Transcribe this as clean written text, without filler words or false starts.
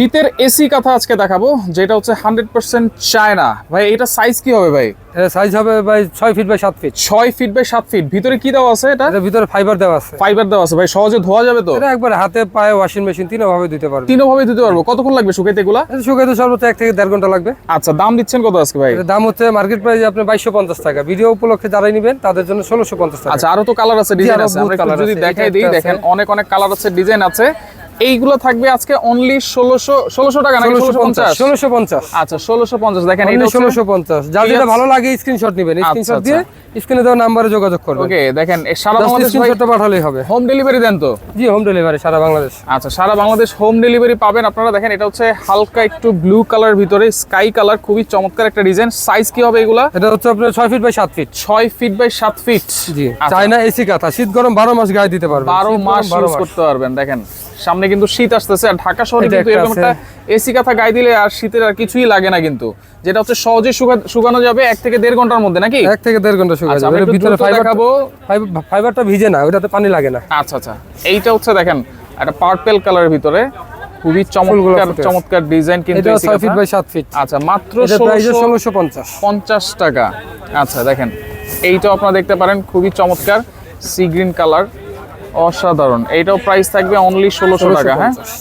শীতের এসি কাঁথা আজকে দেখাবো, যেটা হচ্ছে 100% চায়না। ভাই এটা সাইজ কি হবে ভাই? এটা সাইজ হবে ভাই 6 feet by 7 feet. 6 feet by 7 feet. ভিতরে কি দেওয়া আছে? এটা এর ভিতরে ফাইবার দেওয়া আছে। ফাইবার দেওয়া আছে। ভাই সহজে ধোয়া যাবে তো? এটা একবার হাতে পায়ে ওয়াশিং মেশিন তিনভাবে দিতে পারবে। তিনভাবে দিতে পারবো। কতক্ষণ লাগবে শুকাইতে এগুলা? এটা শুকাইতে সর্বোচ্চ 1 থেকে 1.5 ঘন্টা লাগবে। আচ্ছা, দাম দিচ্ছেন কত আজকে ভাই? এর দাম হচ্ছে মার্কেট প্রাইস আপনি 2250 টাকা। ভিডিও উপলক্ষে যারাই নেবেন তাদের জন্য 1650 টাকা। আচ্ছা, আরো তো কালার আছে, ডিজাইন আছে, আমরা একটু যদি দেখাই দিই। দেখেন অনেক অনেক কালার আছে, ডিজাইন আছে। এইগুলো থাকবে আজকে অনলি 1600 টাকা নাকি 1650? 1650। আচ্ছা 1650। দেখেন এটা এটা 1650। যার যেটা ভালো লাগে স্ক্রিনশট নেবেন। স্ক্রিনশট দিয়ে স্ক্রিনে দেওয়া নম্বরে যোগাযোগ করবেন। ওকে, দেখেন সারা বাংলাদেশ স্ক্রিনশটটা পাঠালেই হবে। হোম ডেলিভারি দেন তো? জি, হোম ডেলিভারি সারা বাংলাদেশ। আচ্ছা, সারা বাংলাদেশ হোম ডেলিভারি পাবেন আপনারা। দেখেন এটা হচ্ছে হালকা একটু ব্লু কালার ভিতরে স্কাই কালার, খুবই চমৎকার একটা ডিজাইন। সাইজ কি হবে এগুলা? এটা হচ্ছে আপনার 6 feet by 7 feet. 6 feet by 7 feet. জি, চায়না এসি কাঁথা। শীত গরম 12 মাস গায়ে দিতে পারবেন। 12 মাস ইউজ করতে পারবেন। দেখেন সামনে কিন্তু শীত আসতেছে, আর ঢাকা শহরে কিন্তু এরকম একটা এসি কাঁথা গায়ে দিলে আর শীতের আর কিছুই লাগে না কিন্তু, যেটা হচ্ছে সহজে শুকানো যাবে 1 থেকে 1.5 ঘন্টার মধ্যে নাকি? 1 থেকে 1.5 ঘন্টা শুকানো যাবে। এর ভিতরে ফাইবারটা ভিজে না, ওটাতে পানি লাগে না। আচ্ছা আচ্ছা, এইটা হচ্ছে দেখেন একটা পার্পল কালারের ভিতরে খুবই চমৎকার ডিজাইন কিন্তু। এটা 6 ফিট বাই 7 ফিট। আচ্ছা, মাত্র 1650 টাকা। আচ্ছা দেখেন এইটাও আপনারা দেখতে পারেন, খুবই চমৎকার সি গ্রিন কালার, অসাধারণ। এইটাও প্রাইস থাকবে অনলি 1600 টাকা। হ্যাঁ।